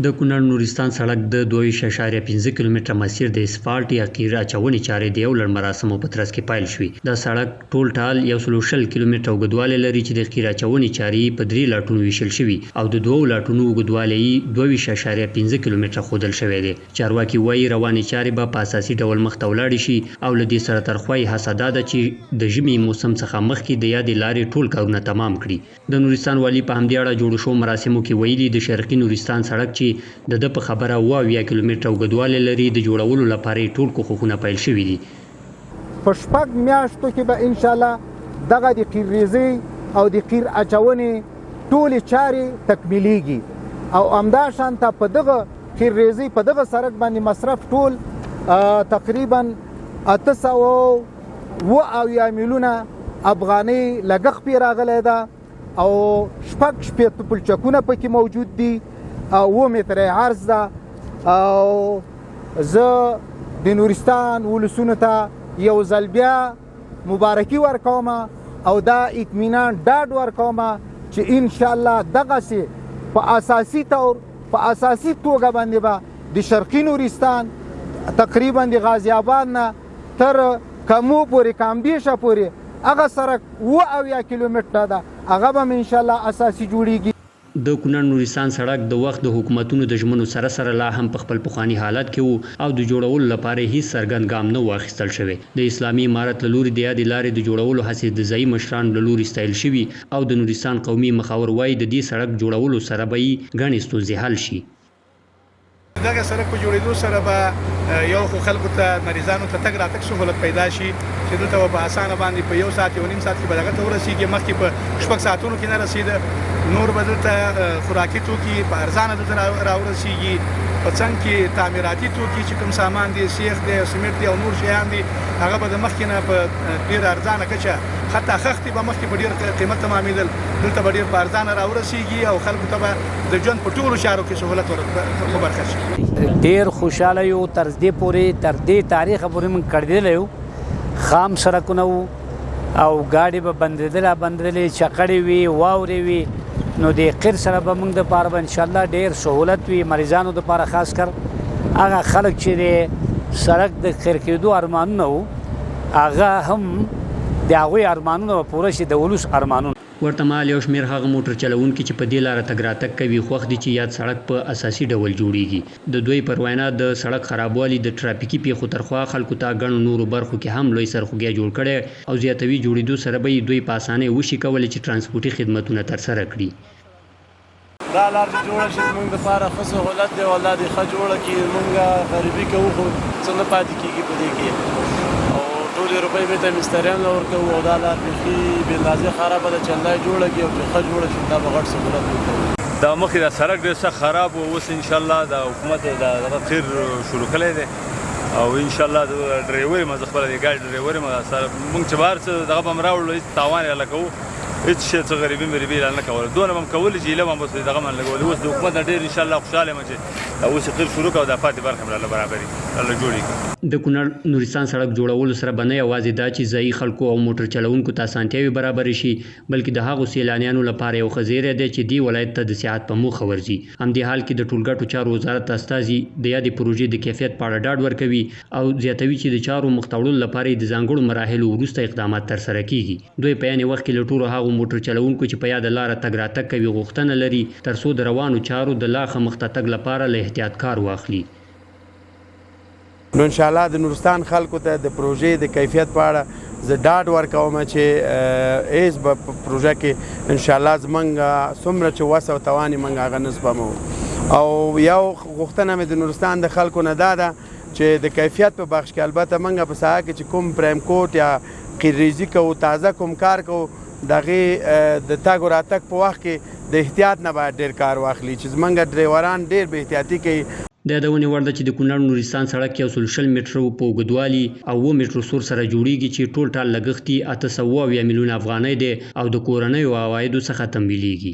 د کونړ نورستان سړک د 2.5 کیلومتره مسیر د اسفالټ یا قیر اچونې چارې د یو لړ مراسمو په ترڅ کې پیل شوې. دا سړک ټول ټال 130 کیلومتره اوږدوالی لري چې د قیر اچونې چارې په 3 لاټونو ویشل شوي او د 2 لاټونو اوږدوالی 2.5 کیلومتره ښودل شوی دی. چارواکي وایي روانې چارې به په اساسي ډول مخته ولاړې شي او له دې سره ترخوایي هڅه دا ده چې د ژمي موسم څخه مخکې د یادې لارې ټول کارونه تمام کړي. د نورستان والي په همدې اړه جوړو شوو مراسمو کې ویلي د شرقي نورستان سړک چې د په خبره 80 کیلومتره اوږدوالی لري د جوړولو لپاره یې ټول کوښښونه پیل شوي دي. په 6 میاشتو کې به انشاءالله دغه د قیر ریزۍ او د قیر اچونې ټولې چارې تکمیلیږي او همداشانته په دغه قیر ریزۍ په دغه سړک باندې مصرف ټول تقریبا 800 میلیونه افغانۍ لګښت پرې راغلی ده او 6 پلچکونه پکې موجود دي او 9 متره عرض ده او زه د نورستان ولسونو ته یو ځل بیا مبارکي ورکوم او دا اطمینان ډاډ ورکوم چې انشاءالله دغسې په اساسي توګه باندې به د شرقي نورستان تقریبا د غازي آباد نه تر کمو پورې کامدیشه پورې هغه سړک 80 کیلومتره ده هغه به انشاءالله اساسي جوړیږي. د کونړ نورستان سړک د وخت د حکومتونو د ژمنو سره لا هم په خپل پخواني حالت کې وو او د جوړولو لپاره هیڅ څرګند ګام نه و اخیستل شوی. د اسلامي امارت له لوري د یادې لارې د جوړولو هڅې د ځایي مشرانو له لوري ستایل شوي او د نورستان قومي مخاور وایي د دې سړک جوړولو سره به یې ګڼې ستونزې حل شي. دغه سړک په جوړېدو سره به یو خو خلکو ته مریضانو ته تګ راتګ سهولت پیدا شي چې دلته به په اسانه باندې په 1 ساعت 1.5 ساعت کې به دغه ته ورسېږي. مخکې په 6 ساعتونو کې نه رسېده. نور به دلته خوراکي توکي په ارزانه دلته راورسېږي. په څنګ کې تعمیراتي توکي چې کوم سامان دی سیخ دی سیمنټ دی او نور شیان دي هغه به د مخکې نه په ډېره ارزانه کچه حتی خښتې به مخکې په ډېر قیمت تمامېدل دلته به ډېر په ارزانه راورسېږي او خلکو ته به د ژوند په ټولو چارو کې سهولت وربرخه شي. ډېر خوشحاله یو تر دې پورې تر دې تاریخه پورې موږ کړېدلی یو خام سړکونه وو او ګاډې به بندېدلې چقړې وي واورې وي نو د قیر سره به موږ دپاره به انشاءالله ډېر سهولت وي مریضانو دپاره خاص کر هغه خلک چې د سړک د قیر کېدو ارمانونه وو هغه هم د هغوی ارمانونه به پوره شي د ولس ارمانونه. ورته مهال یو شمېر هغه موټر چلوونکي چې په دې لاره تګ راتګ کوي خوښ دي چې یاد سړک په اساسي ډول جوړیږي. د دوی پر وینا د سړک خرابوالي د ټرافیکي پیښو ترخوا خلکو ته ګڼو نورو برخو کې هم لوی سرخوږی جوړ کړی او زیاتوي جوړېدو سره به دوی په اسانۍ وشي کولی چې ترانسپورټي خدمتونه ترسره کړي. دا لار چې جوړه شي زموږ دپاره ښه سهولت دی والله دې ښه جوړه کړي. موږ غریبي کوو خو څه نه پاتې کېږي په دې کې او ټولې روپۍ بېرته مستریانو له ورکوو او دا لار بیخي بې اندازې خرابه ده چې الله یې جوړه کړي او چې ښه جوړه شي دا به غټ سهولت ورکوي. دا مخکې دا سړک ډېر سخت خراب و اوس انشاءالله دا حکومت دغه قیر شروع کړی دی او انشاءالله د ډرایور یم زه خپله د ګاډي ډرایور یم موږ چې بهر څه دغه به هم راوړلو هېڅ تاوان یې هله کوو هېڅ شی څه غریبي مریبي یې نه کوله دونه به هم کولی چې هیله به هم بس دغه هم لګولې. اوس د حکومت نه ډېر انشاءالله خوشحاله یم چې دا اوس یې قیر شروع کړه او دا پاتې برخه هم راله برابري راله جوړې کړه. د کونړ نورستان سړک جوړولو سره به نه یوازې دا چې ځایي خلکو او موټر چلوونکو ته اسانتیاوې برابرې شي بلکې د هغو سیلانیانو لپاره یو ښه زیری دی چې دې ولایت ته د سیاحت په موخه ورځي. همدې حال کې د ټولګټو چارو وزارت استازي د یادې پروژې د کیفیت په اړه ډاډ ورکوي او زیاتوي چې د چارو مخته وړلو لپاره د ځانګړو مراحلو وروسته اقدامات ترسره کیږي. دوی په یعنې وخت کې له ټولو هغو موټر چلوونکو چې په یاده لاره تګ راتګ کوي غوښتنه لري تر څو د روانو چارو د لا ښه مخته تګ لپاره له احتیاط کار واخلي. نو انشاءالله د نورستان خلکو ته د پروژې د کیفیت په اړه زه ډاډ ورکوم چې هېڅ به په پروژه کې انشاءالله زموږ څومره چې وس او توان یې موږ هغه نه سپمو. او یو غوښتنه مې د نورستان د خلکو نه دا ده چې د کیفیت په بخش کې البته موږ په ساحه کې چې کوم پرایم کوټ یا قیر ریزي کوو تازه کوم کار کوو د هغې د تګ و راتګ په وخت کې د احتیاط نه باید ډېر کار واخلي چې زموږ ډریوران ډېر بې احتیاطي کوي. د یادونې وړ ده چې د کونړ نورستان سړک 130 مترو په اوږدوالي او 7 مترو سور سره جوړیږي چې ټول ټال لګښت یې 870 میلیونه افغانۍ دی او د کورنیو عوایدو څخه تمویلیږي.